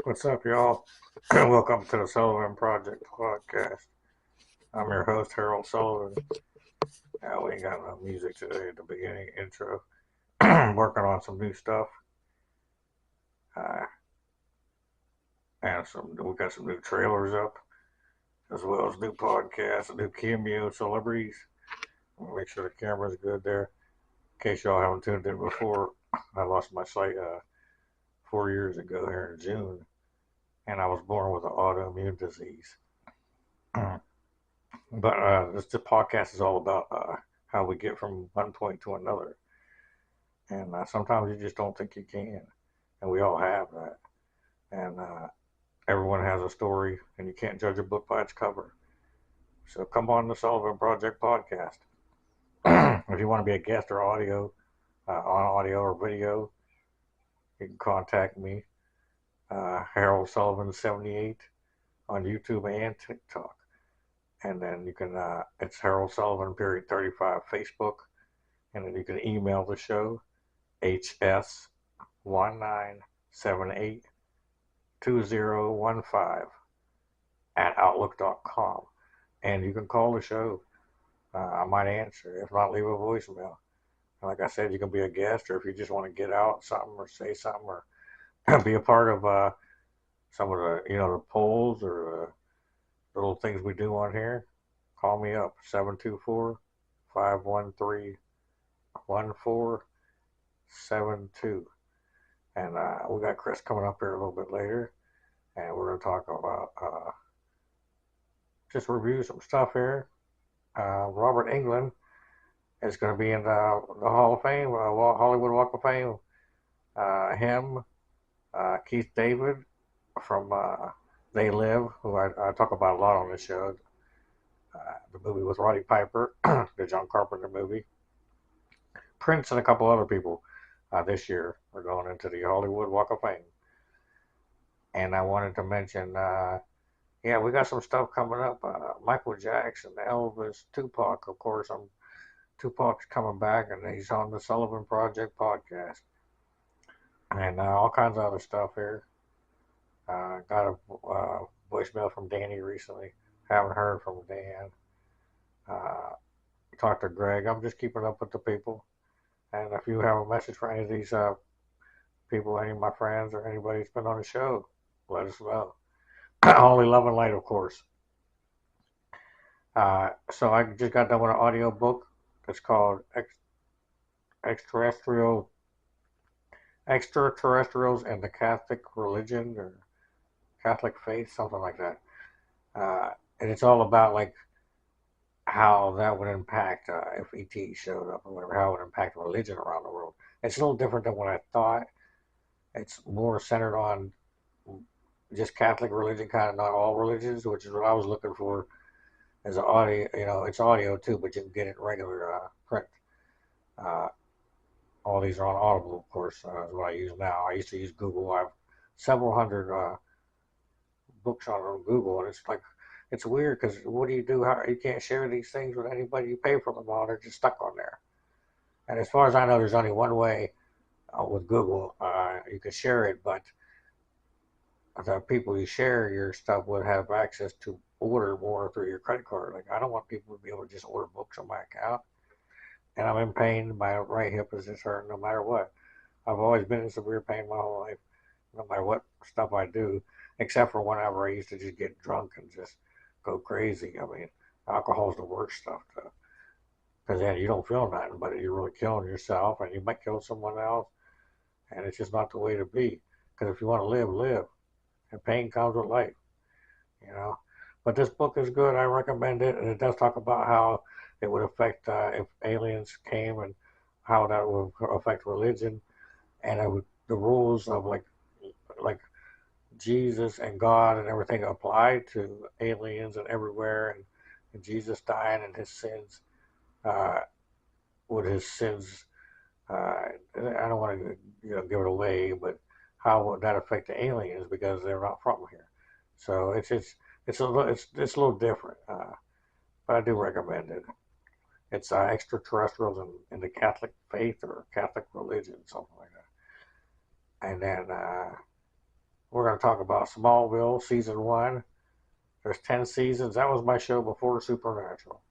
What's up, y'all? Welcome to the Sullivan Project podcast. I'm your host, Harold Sullivan. We ain't got no music today at the beginning intro. Working on some new stuff. Uh, and we got some new trailers up, as well as new podcasts, and new cameo celebrities. Make sure the camera's good there. In case y'all haven't tuned in before, I lost my sight 4 years ago here in June, and I was born with an autoimmune disease. But the podcast is all about how we get from one point to another. And sometimes you just don't think you can. And we all have that. And everyone has a story, and you can't judge a book by its cover. So come on the Sullivan Project podcast. If you want to be a guest or on audio or video, you can contact me, Harold Sullivan 78 on YouTube and TikTok. And then you can, it's Harold Sullivan, period 35, Facebook. And then you can email the show, hs19782015 at outlook.com. And you can call the show. I might answer. If not, leave a voicemail. Like I said, you can be a guest, or if you just want to get out something or say something, or be a part of some of the, the polls or little things we do on here, call me up, 724-513-1472. And we got Chris coming up here a little bit later, and we're going to talk about just review some stuff here. Robert Englund is going to be in the Hall of Fame, Hollywood Walk of Fame. Him, Keith David from They Live, who I talk about a lot on this show. The movie with Roddy Piper, the John Carpenter movie. Prince and a couple other people this year are going into the Hollywood Walk of Fame. And I wanted to mention, we got some stuff coming up. Michael Jackson, Elvis, Tupac, of course. Tupac's coming back, and he's on the Sullivan Project podcast. And all kinds of other stuff here. Got a voicemail from Danny recently. Haven't heard from Dan. Talked to Greg. I'm just keeping up with the people. And if you have a message for any of these people, any of my friends, or anybody that's been on the show, let us know. Only love and light, of course. So I just got done with an audio book. It's called Extraterrestrials and the Catholic Religion, or Catholic Faith, something like that. And it's all about like how that would impact if ET showed up or whatever, how it would impact religion around the world. It's a little different than what I thought. It's more centered on just Catholic religion, kind of not all religions, which is what I was looking for as an audio. It's audio too, but you can get it in regular print. All these are on Audible, of course, is what I use now. I used to use Google. I have several hundred books on Google, and it's weird because what do? You can't share these things with anybody. You pay for them all; they're just stuck on there. And as far as I know, there's only one way with Google. You can share it, but the people you share your stuff would have access to order more through your credit card. Like, I don't want people to be able to just order books on my account. And I'm in pain. My right hip is just hurting no matter what. I've always been in severe pain my whole life, no matter what stuff I do, except for whenever I used to just get drunk and just go crazy. I mean, alcohol's the worst stuff, though. Because then you don't feel nothing, but you're really killing yourself, and you might kill someone else, and it's just not the way to be. Because if you want to live, live. And pain comes with life, But this book is good. I recommend it, and it does talk about how it would affect if aliens came, and how that would affect religion, and the rules of like Jesus and God and everything apply to aliens and everywhere, and Jesus dying and his sins. Would his sins? I don't want to give it away, but how would that affect the aliens because they're not from here? So it's a little different, but I do recommend it. It's extraterrestrials in the Catholic faith or Catholic religion, something like that. And then we're going to talk about Smallville season one. There's 10 seasons. That was my show before Supernatural.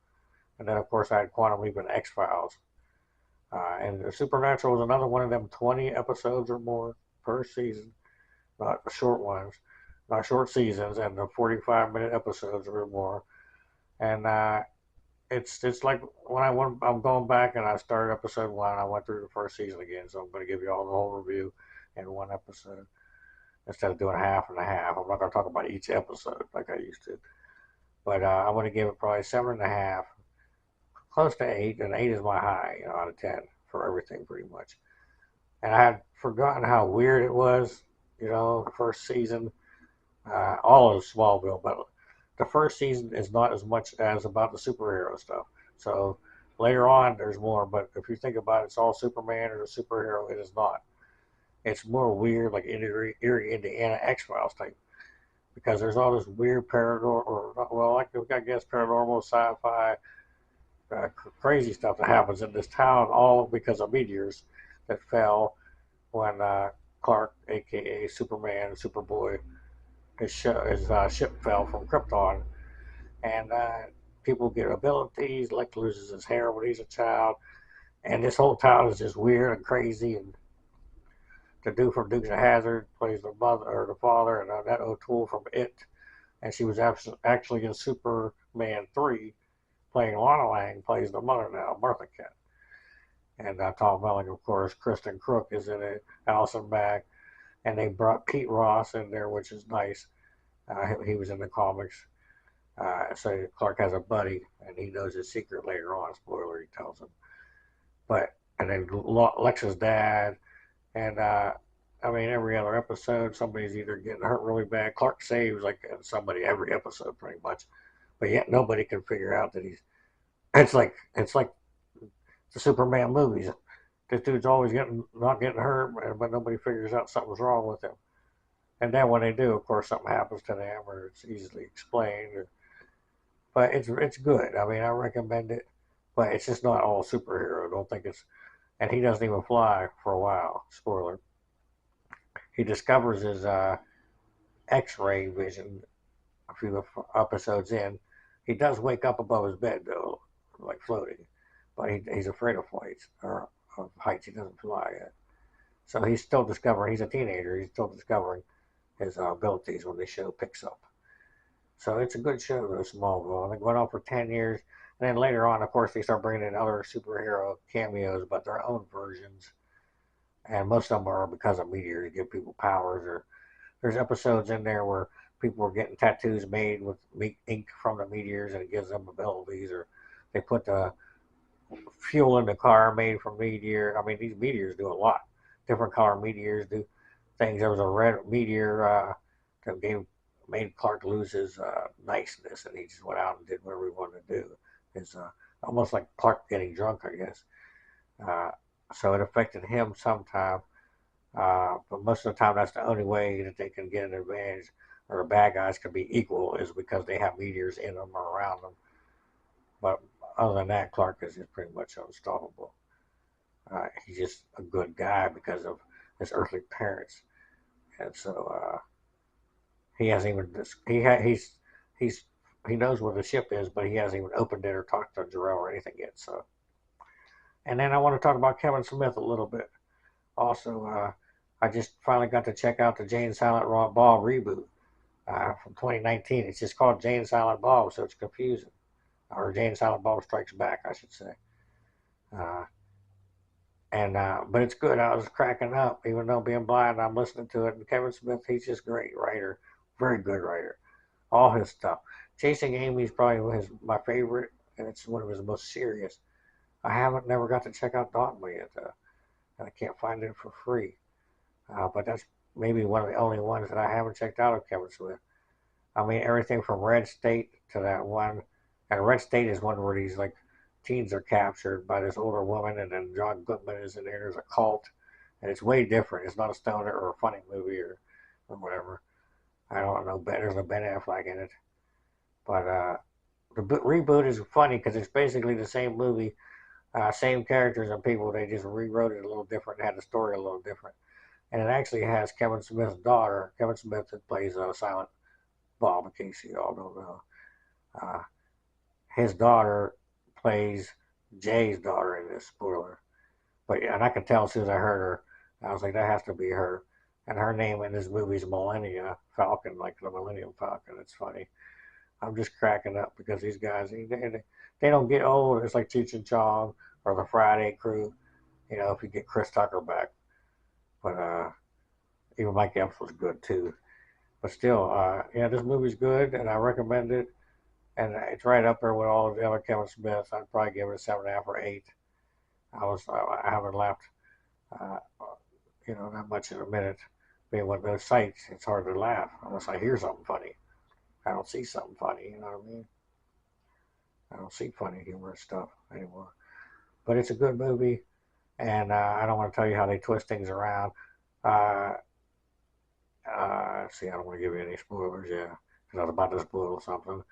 And then, of course, I had Quantum Leap and X Files. And Supernatural was another one of them 20 episodes or more per season, not short ones, not short seasons, and the 45-minute episodes or more. And it's like when I'm going back and I started episode one, I went through the first season again. So I'm going to give you all the whole review in one episode instead of doing half and a half. I'm not going to talk about each episode like I used to. But I'm going to give it probably 7.5, close to 8, and 8 is my high, out of 10 for everything pretty much. And I had forgotten how weird it was, the first season, all of Smallville, but the first season is not as much as about the superhero stuff. So later on, there's more, but if you think about it, it's all Superman or the superhero. It is not. It's more weird, like eerie Indiana X-Files type, because there's all this weird paranormal, well, I guess paranormal, sci-fi, crazy stuff that happens in this town, all because of meteors that fell when Clark, aka Superman, Superboy, his ship fell from Krypton, and people get abilities. Lex loses his hair when he's a child, and this whole town is just weird and crazy. And the dude from Dukes of Hazzard plays the mother or the father, and Annette O'Toole from It, and she was actually in Superman 3, playing Lana Lang, plays the mother now, Martha Kent. And Tom Welling, of course, Kristen Crook is in it, Allison Mack, and they brought Pete Ross in there, which is nice. He was in the comics. So Clark has a buddy, and he knows his secret later on. Spoiler, he tells him. And then Lex's dad, and every other episode, somebody's either getting hurt really bad. Clark saves like somebody every episode, pretty much, but yet nobody can figure out that he's. It's like the Superman movies. This dude's always not getting hurt, but nobody figures out something's wrong with him. And then when they do, of course, something happens to them, or it's easily explained. But it's good. I recommend it, but it's just not all superhero. I don't think it's. And he doesn't even fly for a while. Spoiler. He discovers his X-ray vision a few episodes in. He does wake up above his bed though, like floating, but he's afraid of flights or of heights. He doesn't fly yet, so he's still discovering. He's a teenager. He's still discovering his abilities when the show picks up. So it's a good show, though, Smallville. And it went on for 10 years. And then later on, of course, they start bringing in other superhero cameos, but their own versions. And most of them are because of meteors to give people powers. Or there's episodes in there where people are getting tattoos made with ink from the meteors and it gives them abilities. Or they put the fuel in the car made from meteor. These meteors do a lot. Different color meteors do things. There was a red meteor that made Clark lose his niceness, and he just went out and did whatever he wanted to do. It's almost like Clark getting drunk, I guess. So it affected him sometime, but most of the time that's the only way that they can get an advantage, or the bad guys can be equal, is because they have meteors in them or around them. But other than that, Clark is just pretty much unstoppable. He's just a good guy because of his earthly parents, and so he hasn't even he knows where the ship is, but he hasn't even opened it or talked to Jor-El or anything yet. So, and then I want to talk about Kevin Smith a little bit. Also, I just finally got to check out the Jane Silent Bob reboot from 2019. It's just called Jane Silent Bob, so it's confusing, or Jane Silent Bob Strikes Back, I should say. But it's good. I was cracking up, even though being blind, I'm listening to it. And Kevin Smith, he's just a great writer, very good writer. All his stuff. Chasing Amy is probably my favorite, and it's one of his most serious. I never got to check out Dogma yet, though, and I can't find it for free. But that's maybe one of the only ones that I haven't checked out of Kevin Smith. Everything from Red State to that one, and Red State is one where these teens are captured by this older woman, and then John Goodman is in there. There's a cult, and it's way different. It's not a stoner or a funny movie or whatever. I don't know. There's no Ben Affleck in it, but The reboot is funny because it's basically the same movie, same characters and people. They just rewrote it a little different, and had the story a little different. And it actually has Kevin Smith's daughter. Kevin Smith that plays Silent Bob, in case you all don't know. Uh, his daughter plays Jay's daughter in this, spoiler. But and I could tell as soon as I heard her, I was like, that has to be her. And her name in this movie is Millennia Falcon, like the Millennium Falcon. It's funny. I'm just cracking up because these guys, they don't get old. It's like Cheech and Chong or the Friday Crew. You know, if you get Chris Tucker back, but even Mike Epps was good too. But still, yeah, this movie's good, and I recommend it. And it's right up there with all of the other Kevin Smiths. I'd probably give it a 7.5 or 8. I haven't laughed, uh, not much in a minute. Being with those sites, it's hard to laugh unless I hear something funny. I don't see something funny. You know what I mean? I don't see funny humorous stuff anymore. But it's a good movie, and I don't want to tell you how they twist things around. Uh, see, I don't want to give you any spoilers, yeah, because I was about to spoil something.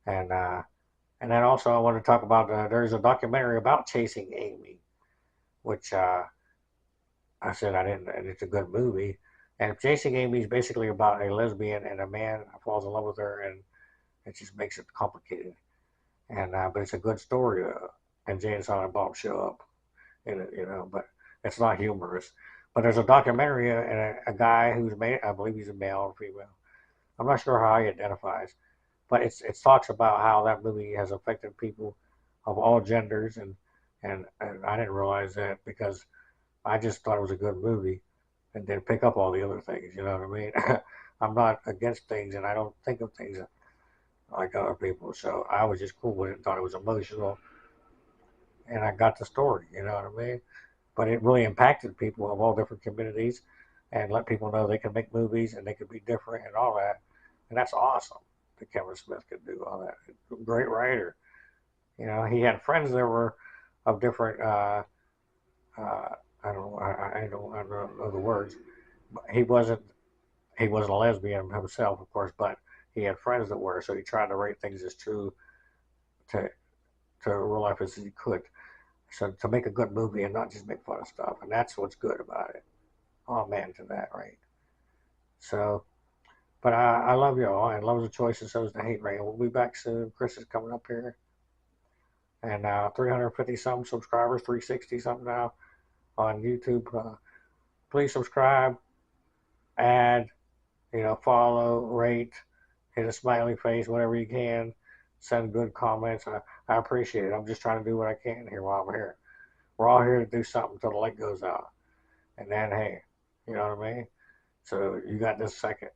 And then also I want to talk about there's a documentary about chasing Amy, which I said I didn't, and it's a good movie. And chasing Amy is basically about a lesbian and a man falls in love with her, and it just makes it complicated. And but it's a good story. And Jay and Silent Bob show up in it, but it's not humorous. But there's a documentary and a guy who's made, I believe he's a male or female. I'm not sure how he identifies, but it talks about how that movie has affected people of all genders, and I didn't realize that because I just thought it was a good movie and didn't pick up all the other things. You know what I mean? I'm not against things, and I don't think of things like other people. So I was just cool with it, and thought it was emotional, and I got the story. You know what I mean? But it really impacted people of all different communities, and let people know they can make movies and they can be different and all that, and that's awesome. That Kevin Smith could do all that. Great writer. He had friends that were of different. Uh, I don't know the words. But he wasn't a lesbian himself, of course, but he had friends that were. So he tried to write things as true to real life as he could. So to make a good movie and not just make fun of stuff, and that's what's good about it. Oh man, to that, right? So, but I love y'all and love the choices, so is the hate rate. We'll be back soon. Chris is coming up here, and 350 something subscribers, 360 something now on YouTube. Please subscribe, add, follow, rate, hit a smiley face, whatever you can. Send good comments. I appreciate it. I'm just trying to do what I can here while I'm here. We're all here to do something until the light goes out. And then, hey, you know what I mean? So you got this second.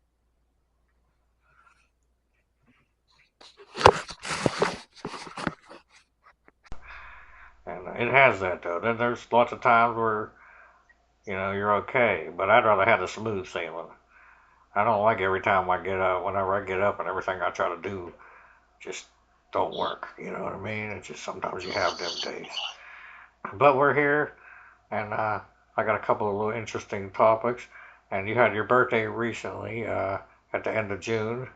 And it has that, though. Then there's lots of times where, you're okay. But I'd rather have the smooth sailing. I don't like every time I get up, whenever I get up and everything I try to do just don't work. You know what I mean? It's just sometimes you have them days. But we're here, and I got a couple of little interesting topics. And you had your birthday recently, at the end of June.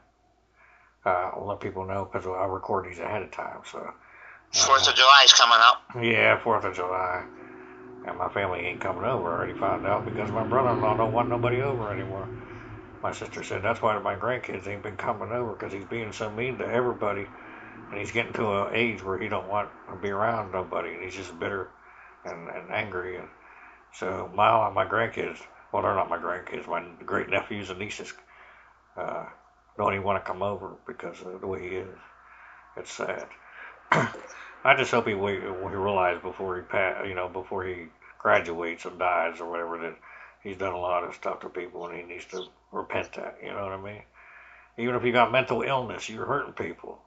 I'll let people know because I record these ahead of time. So 4th of July is coming up. Yeah, 4th of July. And my family ain't coming over. I already found out because my brother-in-law don't want nobody over anymore. My sister said that's why my grandkids ain't been coming over because he's being so mean to everybody, and he's getting to an age where he don't want to be around nobody, and he's just bitter and angry. And so my grandkids, well, they're not my grandkids, my great nephews and nieces, uh, don't even want to come over because of the way he is. It's sad. I just hope he realize before before he graduates and dies or whatever that he's done a lot of stuff to people and he needs to repent that. You know what I mean? Even if you got mental illness, you're hurting people,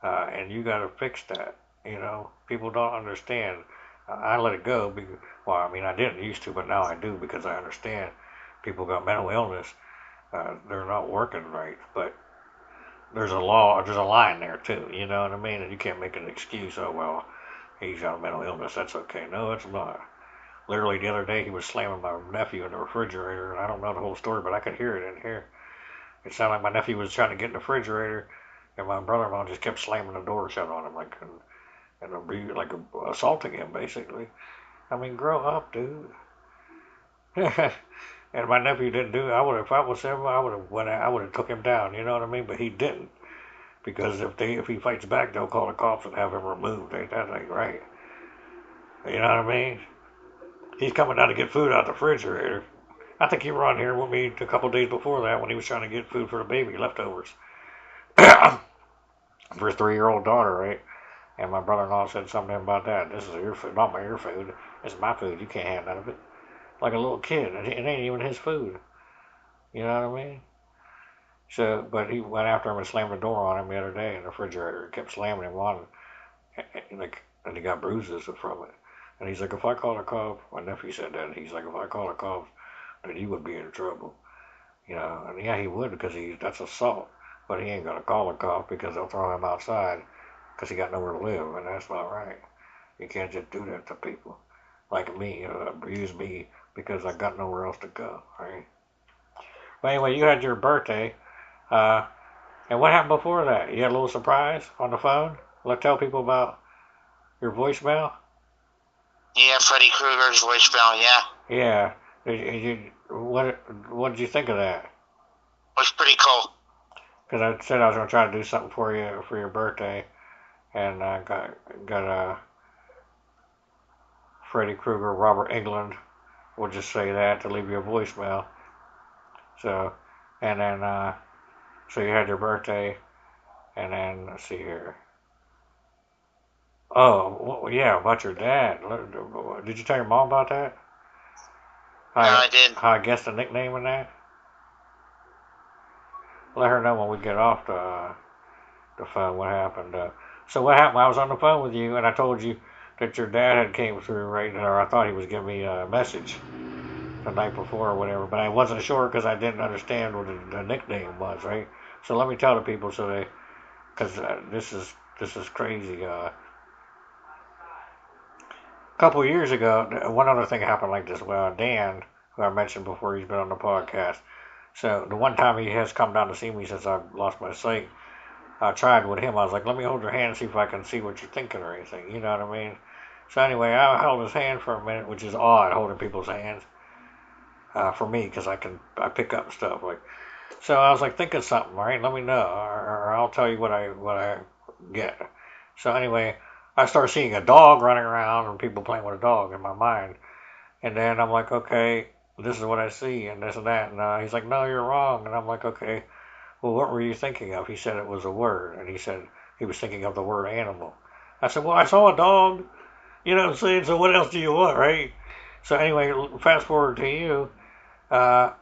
and you got to fix that. People don't understand. I let it go. Well, I mean, I didn't used to, but now I do because I understand. People got mental illness. They're not working right, but there's a line there too, you know what I mean? And you can't make an excuse, oh, well, he's got a mental illness, that's okay. No, it's not. Literally the other day he was slamming my nephew in the refrigerator, and I don't know the whole story, but I could hear it in here. It sounded like my nephew was trying to get in the refrigerator, And my brother-in-law just kept slamming the door shut on him, like assaulting him, basically. I mean, grow up, dude. And my nephew didn't do it. If I was him, I would have took him down. You know what I mean? But he didn't, because if he fights back, they'll call the cops and have him removed. That ain't right. You know what I mean? He's coming down to get food out the refrigerator. I think you were on here with me a couple days before that when he was trying to get food for the baby, leftovers, for his 3-year-old daughter, right? And my brother-in-law said something about that. This is your food, not your food. This is my food. You can't have none of it. Like a little kid. It ain't even his food. You know what I mean? So, but he went after him and slammed the door on him the other day in the refrigerator. He kept slamming him on, and he got bruises from it. And he's like, if I call the cops, my nephew said that. He's like, if I call the cops, then you would be in trouble. You know, and yeah, he would because that's assault. But he ain't gonna call the cops because they'll throw him outside because he got nowhere to live, and that's not right. You can't just do that to people like me, abuse me because I got nowhere else to go, right? But anyway, you had your birthday, uh, and what happened before that? You had a little surprise on the phone. Let's tell people about your voicemail. Yeah, Freddy Krueger's voicemail. Yeah, Yeah, what did you think of that? it was pretty cool. Because I said I was gonna try to do something for you for your birthday, and I got a Freddy Krueger, Robert England. We'll just say that to leave you a voicemail. So, and then so you had your birthday, and then let's see here. Oh, well, yeah, about your dad. Did you tell your mom about that? No, I didn't. How I guessed the nickname in that? Let her know when we get off the phone what happened. So what happened? I was on the phone with you, and I told you that your dad had came through right, or I thought he was giving me a message the night before or whatever, but I wasn't sure because I didn't understand what the nickname was, right? So let me tell the people so they, because this is crazy. A couple of years ago, one other thing happened like this. Well, Dan, who I mentioned before, he's been on the podcast. So the one time he has come down to see me since I've lost my sight, I tried with him. I was like, let me hold your hand and see if I can see what you're thinking or anything. You know what I mean? So anyway, I held his hand for a minute, which is odd holding people's hands for me because I pick up stuff like. So I was like, think of something, right? Let me know, or I'll tell you what I get. So anyway, I start seeing a dog running around and people playing with a dog in my mind, and then I'm like, okay, this is what I see, and this and that, and he's like, no, you're wrong, and I'm like, okay, well, what were you thinking of? He said it was a word, and he said he was thinking of the word animal. I said, well, I saw a dog, you know what I'm saying? So what else do you want, right? So anyway, fast forward to you. Uh,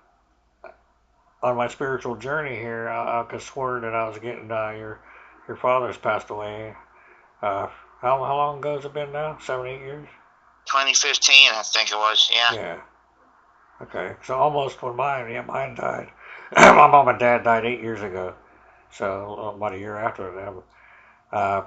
on my spiritual journey here, I could swear that I was getting your father's passed away. Uh, how long ago has it been now? 7, 8 years? 2015, I think it was. Yeah. Yeah. Okay. So almost when mine died. My mom and dad died 8 years ago. So about a year after them. Uh,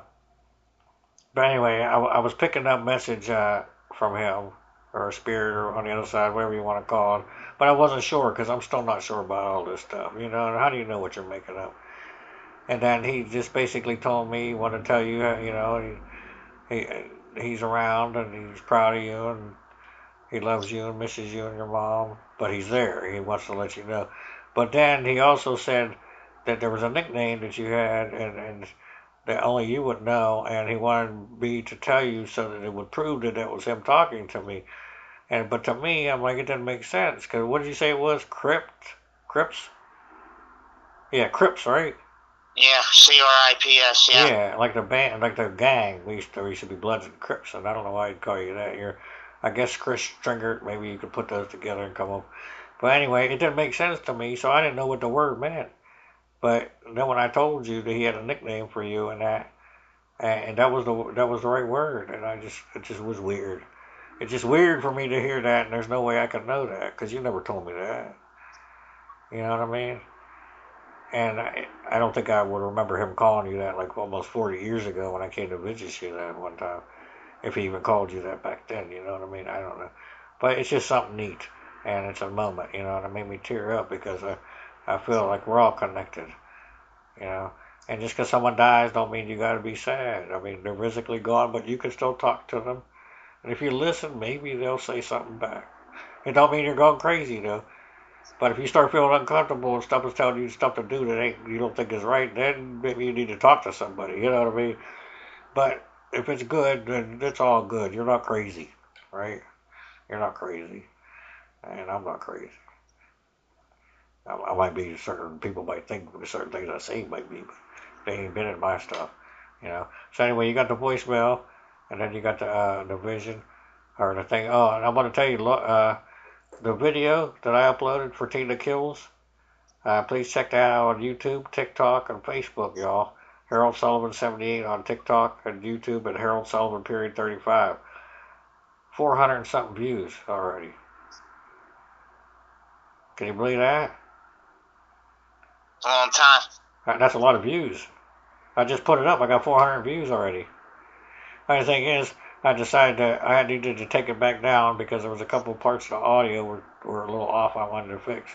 but anyway, I was picking up message from him or a spirit or on the other side, whatever you want to call it. But I wasn't sure because I'm still not sure about all this stuff. You know, how do you know what you're making up? And then he just basically told me, want to tell you, you know, he he's around and he's proud of you and he loves you and misses you and your mom, but he's there. He wants to let you know. But then he also said that there was a nickname that you had and that only you would know, and he wanted me to tell you so that it would prove that that was him talking to me. And but to me, I'm like, it doesn't make sense because what did you say it was? Crips? Yeah, Crips, right? Yeah, CRIPS. Yeah. Yeah, like the band, like the gang. We used to be Bloods and Crips, and I don't know why I'd call you that. I guess Chris Stringer. Maybe you could put those together and come up. But anyway, it didn't make sense to me, so I didn't know what the word meant. But then when I told you that he had a nickname for you and that, and that was the right word, and it just was weird. It's just weird for me to hear that, and there's no way I could know that because you never told me that. You know what I mean? And I don't think I would remember him calling you that like almost 40 years ago when I came to visit you that one time. If he even called you that back then, you know what I mean? I don't know. But it's just something neat. And it's a moment, and it made me tear up because I feel like we're all connected, you know. And just because someone dies don't mean you got to be sad. I mean, they're physically gone, but you can still talk to them. And if you listen, maybe they'll say something back. It don't mean you're going crazy, though. But if you start feeling uncomfortable and stuff is telling you stuff to do that ain't you don't think is right, then maybe you need to talk to somebody. You know what I mean? But if it's good, then it's all good. You're not crazy, right? You're not crazy, and I'm not crazy. I might be certain people might think certain things I say might be, but they ain't been in my stuff, you know. So anyway, you got the voicemail, and then you got the vision or the thing. Oh, and I'm gonna tell you, look, the video that I uploaded for Tina Kills. Please check that out on YouTube, TikTok, and Facebook, y'all. Harold Sullivan 78 on TikTok and YouTube, and Harold Sullivan period 35. 400 and something views already. Can you believe that? A long time. That's a lot of views. I just put it up. I got 400 views already. The thing is, I decided that I needed to take it back down because there was a couple of parts of the audio were a little off. I wanted to fix.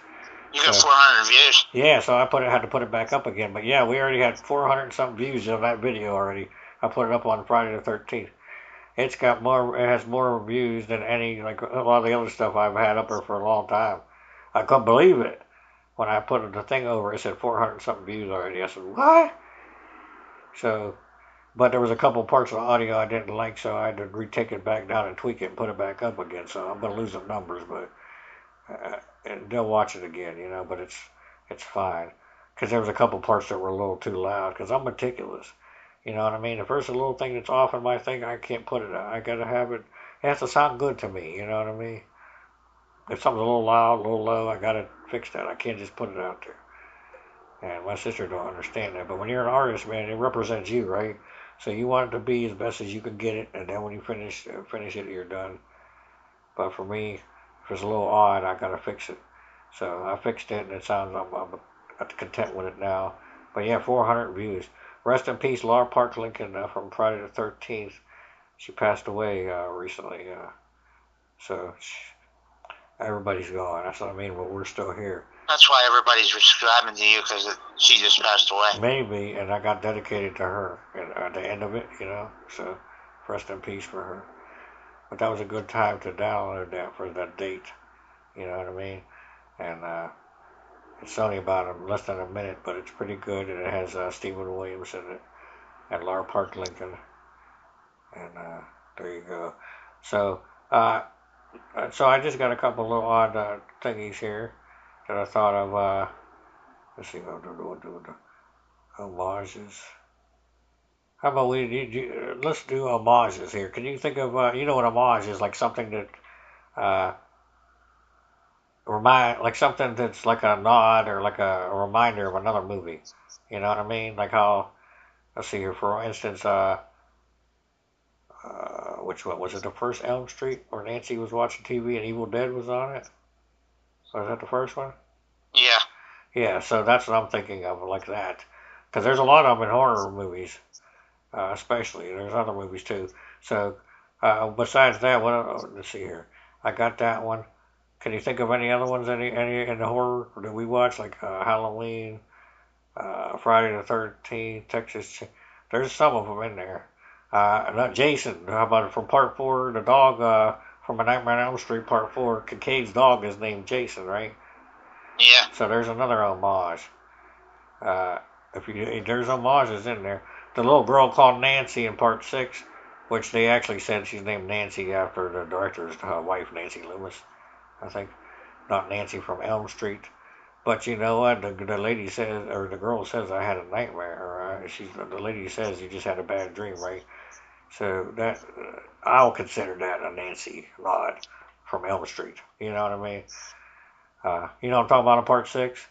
You got So 400 views. yeah, so had to put it back up again. But yeah, we already had 400 and some views on that video already. I put it up on Friday the 13th. It's got more. It has more views than any like a lot of the other stuff I've had up there for a long time. I couldn't believe it when I put the thing over. It said 400 and something views already. I said what? So, but there was a couple parts of the audio I didn't like, so I had to retake it back down and tweak it and put it back up again. So I'm gonna lose some numbers, but and they'll watch it again, you know. But it's fine because there was a couple parts that were a little too loud because I'm meticulous. You know what I mean? If there's a little thing that's off in my thing, I can't put it out. I gotta have it. It has to sound good to me. You know what I mean? If something's a little loud, a little low, I gotta fix that. I can't just put it out there. And my sister don't understand that. But when you're an artist, man, it represents you, right? So you want it to be as best as you can get it, and then when you finish it, you're done. But for me, if it's a little odd, I gotta fix it. So I fixed it, and it sounds I'm content with it now. But yeah, 400 views. Rest in peace, Laura Park Lincoln from Friday the 13th. She passed away recently. So everybody's gone. That's what I mean. But we're still here. That's why everybody's subscribing to you because she just passed away. Maybe, and I got dedicated to her at the end of it, you know. So rest in peace for her. But that was a good time to download that for that date. You know what I mean? And it's only about less than a minute, but it's pretty good, and it has Stephen Williams in it and Laura Park Lincoln, and there you go. So, so I just got a couple little odd thingies here that I thought of. Let's see what I'm doing. Homages. How about let's do homages here? Can you think of you know what homage is? Like something that uh, like something that's like a nod or like a reminder of another movie. You know what I mean? Like how let's see here. For instance, which one was it? The first Elm Street where Nancy was watching TV and Evil Dead was on it. Was that the first one? Yeah. Yeah. So that's what I'm thinking of, like that. Because there's a lot of them in horror movies, especially. There's other movies too. So besides that, let's see here. I got that one. Can you think of any other ones? Any in the horror that we watch, like Halloween, Friday the 13th, There's some of them in there. Not Jason. How about it from Part Four? The dog from A Nightmare on Elm Street Part Four. Kincaid's dog is named Jason, right? Yeah. So there's another homage. Uh, there's homages in there. The little girl called Nancy in Part Six, which they actually said she's named Nancy after the director's wife, Nancy Loomis. I think not Nancy from Elm Street. But you know what? The lady says, or the girl says, I had a nightmare. Or the lady says you just had a bad dream, right? So that I'll consider that a Nancy nod from Elm Street. You know what I mean? You know what I'm talking about in Part Six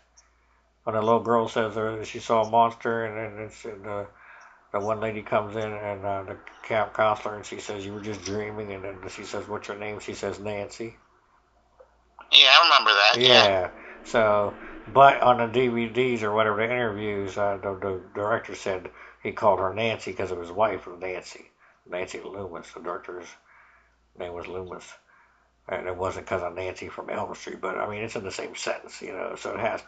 when the little girl says she saw a monster, and then the one lady comes in and the camp counselor, and she says you were just dreaming, and then she says what's your name? She says Nancy. Yeah, I remember that. Yeah. So, but on the DVDs or whatever, the interviews, the director said he called her Nancy because of his wife, Nancy Loomis. The director's name was Loomis, and it wasn't because of Nancy from Elm Street. But I mean, it's in the same sentence, you know. So it has,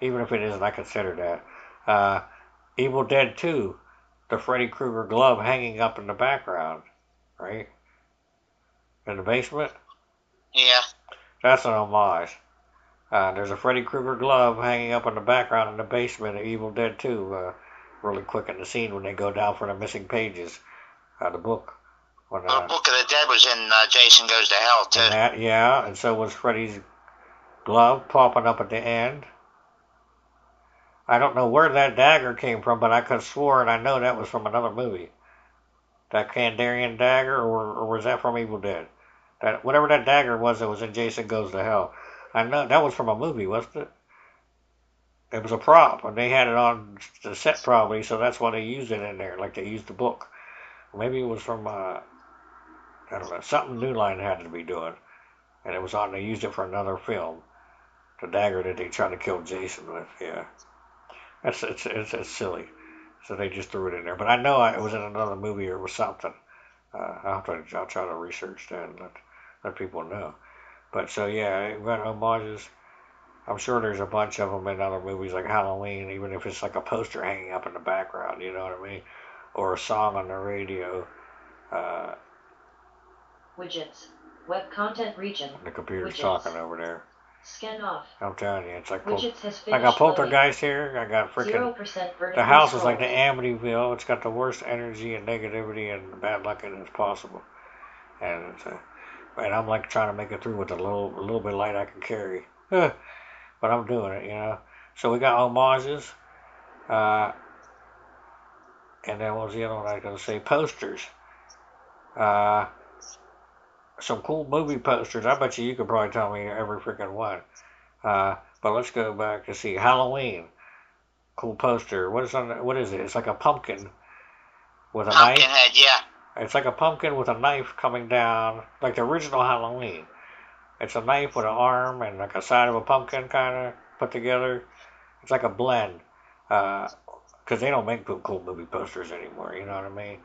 even if it isn't, I consider that. Evil Dead 2, the Freddy Krueger glove hanging up in the background, right? In the basement. Yeah. That's an homage. There's a Freddy Krueger glove hanging up in the background in the basement of Evil Dead 2. Really quick in the scene when they go down for the missing pages, the book. When, The Book of the Dead was in Jason Goes to Hell, too. And that, yeah, and so was Freddy's glove popping up at the end. I don't know where that dagger came from, but I could have sworn I know that was from another movie. That Kandarian dagger, or was that from Evil Dead? That whatever that dagger was that was in Jason Goes to Hell. I know that was from a movie, wasn't it? It was a prop, and they had it on the set probably, so that's why they used it in there, like they used the book. Maybe it was from I don't know, something New Line had to be doing, and it was on. They used it for another film. The dagger that they tried to kill Jason with. Yeah, it's silly. So they just threw it in there. But I know it was in another movie or it was something. I'll try to research that and let people know. But so yeah, we got homages. I'm sure there's a bunch of them in other movies like Halloween, even if it's like a poster hanging up in the background, you know what I mean, or a song on the radio. Uh, Widgets. Web content region. the computer's Widgets. talking over there. Scan off. I'm telling you, it's like Widgets has I got finished poltergeist here. I got freaking 0% the house is like scroll. the Amityville. It's got the worst energy and negativity and bad luck in it as possible. And and I'm like trying to make it through with a little bit of light I can carry. But I'm doing it, you know. So we got homages. Uh, and then what was the other one I was going to say? Posters. Uh, some cool movie posters. I bet you could probably tell me every freaking one. But let's go back to see Halloween. Cool poster. What is it? It's like a pumpkin with a Pumpkin knife. head, yeah. It's like a pumpkin with a knife coming down, like the original Halloween. It's a knife with an arm and like a side of a pumpkin kind of put together. It's like a blend. Because they don't make cool movie posters anymore, you know what I mean?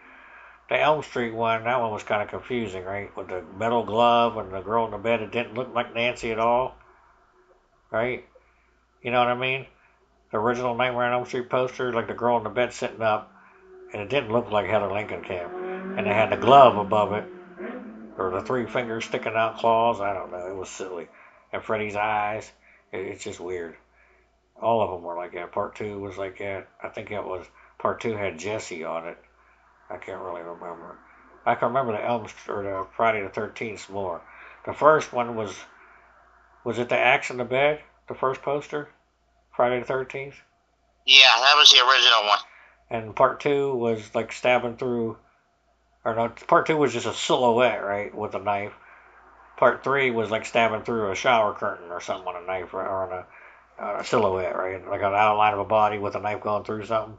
The Elm Street one, that one was kind of confusing, right? With the metal glove and the girl in the bed, it didn't look like Nancy at all, right? You know what I mean? The original Nightmare on Elm Street poster, like the girl in the bed sitting up, and it didn't look like Heather Langenkamp. And they had the glove above it, or the three fingers sticking out claws. I don't know. It was silly. And Freddy's eyes. It's just weird. All of them were like that. Part two was like that. I think it was part two had Jesse on it. I can't really remember. I can remember the or the Friday the 13th more. The first one was it the axe in the bed? The first poster, Friday the 13th. Yeah, that was the original one. And part two was like stabbing through, or no, part two was just a silhouette, right, with a knife. Part three was like stabbing through a shower curtain or something on a knife or on a silhouette, right, like an outline of a body with a knife going through something.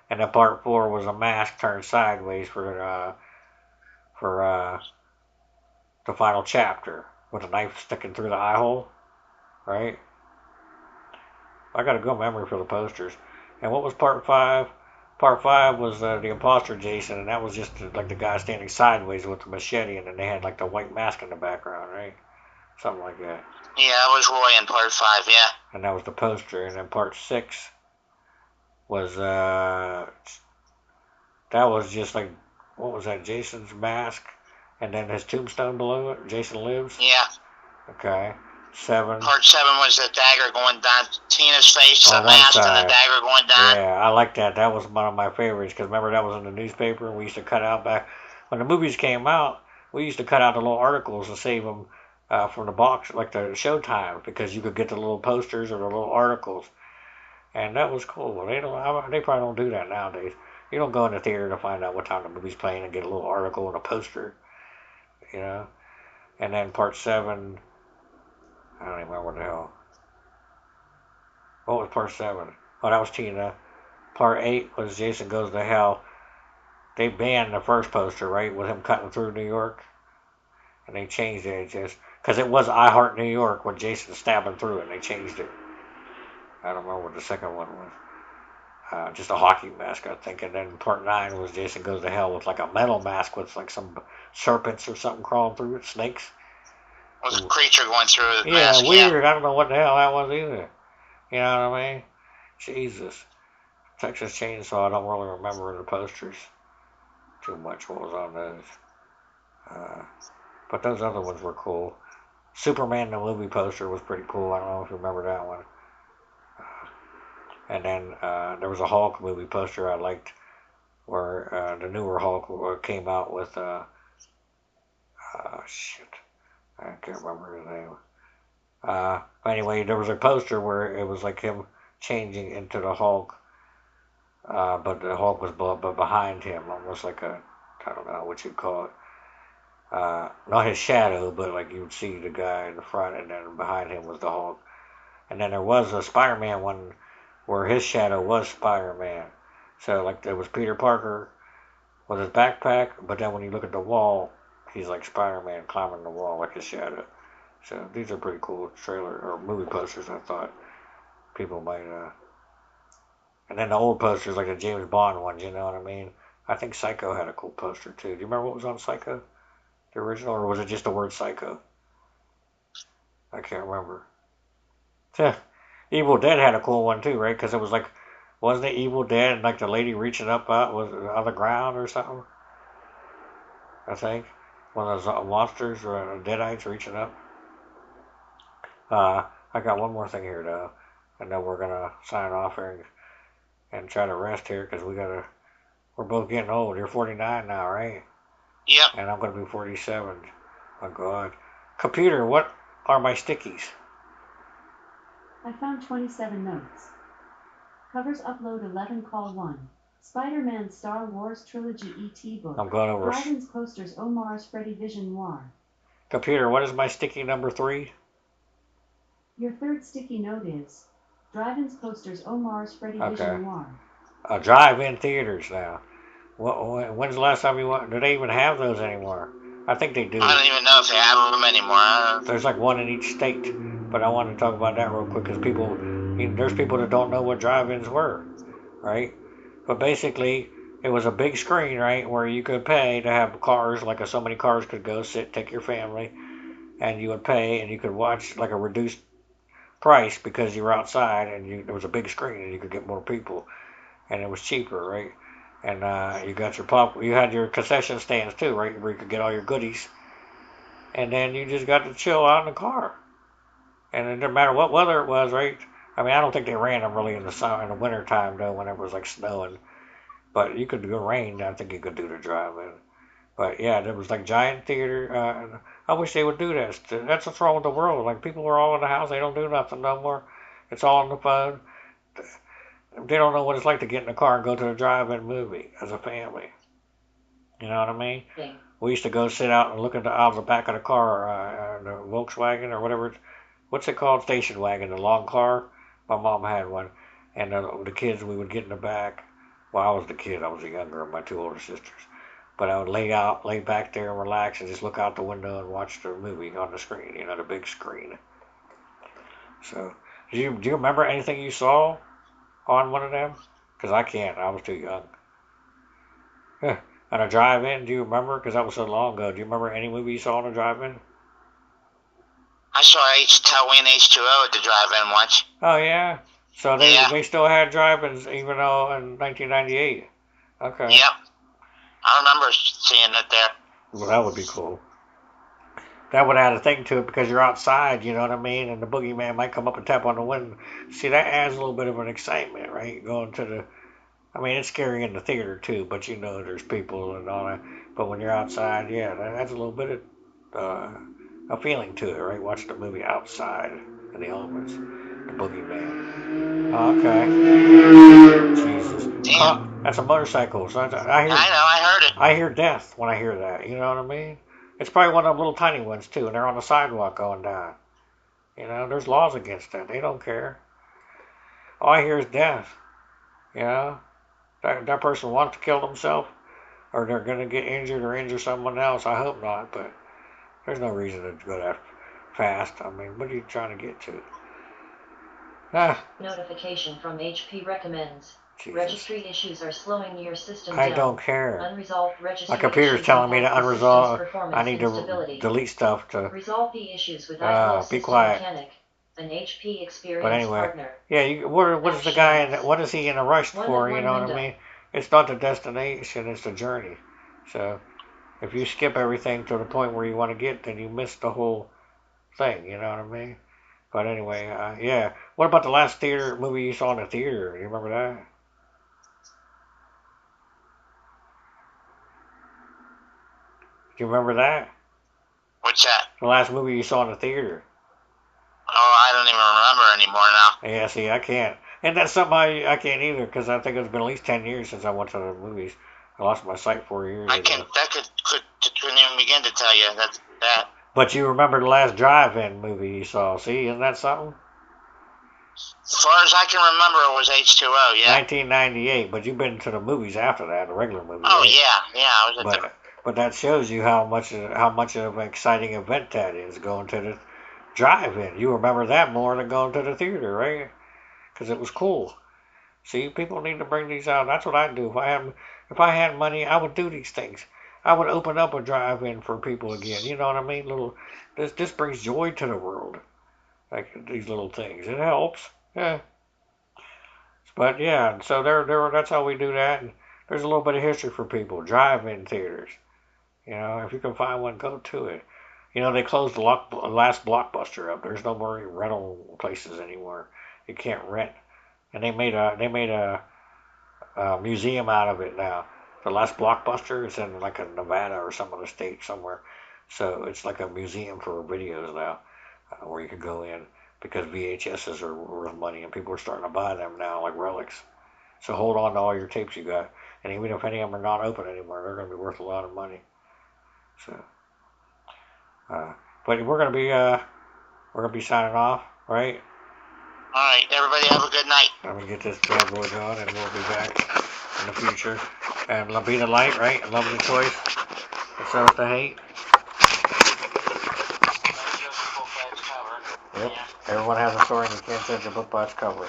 And then part four was a mask turned sideways for the final chapter with a knife sticking through the eye hole, right? I got a good memory for the posters. And what was part five? Part five was the imposter Jason, and that was just like the guy standing sideways with the machete, and then they had like the white mask in the background, right? Something like that. Yeah, that was Roy in part 5, yeah. And that was the poster. And then part 6 was that was just like, what was that? Jason's mask, and then his tombstone below it. Jason Lives. Yeah. Okay. 7. Part 7 was the dagger going down Tina's face, the mask, and the dagger going down. Yeah, I like that. That was one of my favorites because remember that was in the newspaper, and we used to cut out back when the movies came out. We used to cut out the little articles and save them from the box, like the Showtime, because you could get the little posters or the little articles, and that was cool. They don't. They probably don't do that nowadays. You don't go in the theater to find out what time the movie's playing and get a little article and a poster, you know. And then part 7, I don't even remember what the hell. What was part 7? Oh, that was Tina. Part 8 was Jason Goes to Hell. They banned the first poster, right, with him cutting through New York. And they changed it just because it was I Heart New York when Jason stabbing through it, and they changed it. I don't remember what the second one was. Just a hockey mask, I think. And then part 9 was Jason Goes to Hell with like a metal mask with like some serpents or something crawling through it, snakes. It was a creature going through the mask. Yeah, weird. I don't know what the hell that was either. You know what I mean? Jesus. Texas Chainsaw, I don't really remember the posters too much. What was on those? But those other ones were cool. Superman the movie poster was pretty cool. I don't know if you remember that one. And then there was a Hulk movie poster I liked, where the newer Hulk came out with. Shit, I can't remember his name. Anyway, there was a poster where it was like him changing into the Hulk, but the Hulk was behind him, almost like I don't know what you'd call it. Not his shadow, but like you would see the guy in the front, and then behind him was the Hulk. And then there was a Spider-Man one where his shadow was Spider-Man. So like there was Peter Parker with his backpack, but then when you look at the wall, he's like Spider-Man climbing the wall like his shadow. So these are pretty cool trailer or movie posters. I thought people might. And then the old posters like the James Bond ones. You know what I mean? I think Psycho had a cool poster too. Do you remember what was on Psycho? The original, or was it just the word Psycho? I can't remember. Evil Dead had a cool one too, right? Because it was like, wasn't it Evil Dead and like the lady reaching up was on the ground or something? I think one of those monsters or deadites reaching up. I got one more thing here though, and then we're gonna sign off here and try to rest here because we're both getting old. You're 49 now, right? Yep. And I'm gonna be 47. My God. Computer, what are my stickies? I found 27 notes. Covers upload 11 call 1. Spider-Man Star Wars Trilogy ET book. I'm going over. Drive-ins posters Omar's Freddy Vision Noir. Computer, what is my sticky number 3? Your third sticky note is Drive-ins posters Omar's Freddy Vision Noir. Drive-in theaters now. When's the last time you went? Do they even have those anymore? I think they do. I don't even know if they have them anymore. There's like one in each state. But I want to talk about that real quick because there's people that don't know what drive-ins were, right? But basically, it was a big screen, right, where you could pay to have cars, like so many cars could go sit, take your family, and you would pay, and you could watch like a reduced price because you were outside, and there was a big screen, and you could get more people, and it was cheaper, right? And you got you had your concession stands too, right, where you could get all your goodies, and then you just got to chill out in the car. And it didn't matter what weather it was, right? I mean, I don't think they ran them really in the summer, in the winter time though, when it was like snowing. But you could do rain. I think you could do the drive-in. But yeah, there was like giant theater. I wish they would do that. That's what's wrong with the world. Like people are all in the house. They don't do nothing no more. It's all on the phone. They don't know what it's like to get in the car and go to a drive-in movie as a family. You know what I mean? Yeah. We used to go sit out and look at out the back of the car, the Volkswagen or whatever. What's it called? Station wagon, the long car. My mom had one, and the kids, we would get in the back. Well, I was the kid. I was the younger of my 2 older sisters. But I would lay back there and relax and just look out the window and watch the movie on the screen, the big screen. So, do you remember anything you saw on one of them? Because I can't. I was too young. On a drive-in, do you remember? Because that was so long ago. Do you remember any movie you saw on a drive-in? I saw Halloween H2O at the drive-in once. Oh, yeah? So they still had drive-ins even though in 1998? Okay. Yep. I remember seeing it there. Well, that would be cool. That would add a thing to it because you're outside, you know what I mean? And the boogeyman might come up and tap on the window. See, that adds a little bit of an excitement, right? Going to the... I mean, it's scary in the theater, too, but there's people and all that. But when you're outside, yeah, that adds a little bit of a feeling to it, right? Watch the movie outside in the elements. The boogeyman. Oh, okay. Jesus. Damn. That's a motorcycle. So I know, I heard it. I hear death when I hear that. You know what I mean? It's probably one of them little tiny ones, too, and they're on the sidewalk going down. There's laws against that. They don't care. All I hear is death. That person wants to kill themselves, or they're going to get injured or injure someone else. I hope not, but there's no reason to go that fast. I mean, what are you trying to get to? Notification from HP recommends. Jesus. Registry issues are slowing your system down. I don't care. Unresolved registry My computer's telling me to unresolve. I need to instability. delete stuff to... Resolve the issues with iCloud be System quiet. Mechanic. An HP But experienced anyway, partner. yeah. What is the guy? What is he in a rush One for? of You one know what I window. mean? It's not the destination; it's the journey. So if you skip everything to the point where you want to get, then you miss the whole thing. You know what I mean? But anyway, yeah. What about the last theater movie you saw in the theater? Do you remember that? Do you remember that? What's that? The last movie you saw in the theater? Oh, I don't even remember anymore now. Yeah, see, I can't. And that's something I can't either because I think it's been at least 10 years since I went to the movies. I lost my sight 4 years I ago. couldn't even begin to tell you that. But you remember the last drive-in movie you saw. See, isn't that something? As far as I can remember, it was H2O, yeah. 1998, but you've been to the movies after that, the regular movie, Oh, right? yeah, I was at the... But that shows you how much of an exciting event that is, going to the drive-in. You remember that more than going to the theater, right? Because it was cool. See, people need to bring these out. That's what I'd do. If I had money, I would do these things. I would open up a drive-in for people again. You know what I mean? This brings joy to the world. Like these little things. It helps. Yeah. But yeah, so that's how we do that. And there's a little bit of history for people. Drive-in theaters. You know, if you can find one, go to it. You know, they closed the last Blockbuster up. There's no more rental places anymore. You can't rent. And they made a museum out of it now. The last Blockbuster is in like a Nevada or some other state somewhere. So it's like a museum for videos now, where you can go in because VHSs are worth money and people are starting to buy them now like relics. So hold on to all your tapes you got, and even if any of them are not open anymore, they're going to be worth a lot of money. So, uh, but we're gonna be signing off, right? All right, everybody have a good night. I'm gonna get this bad boy going, and we'll be back in the future. And be the light, right? And love the choice. And so is the hate. Yep. Everyone has a story, and you can't judge a book by its cover.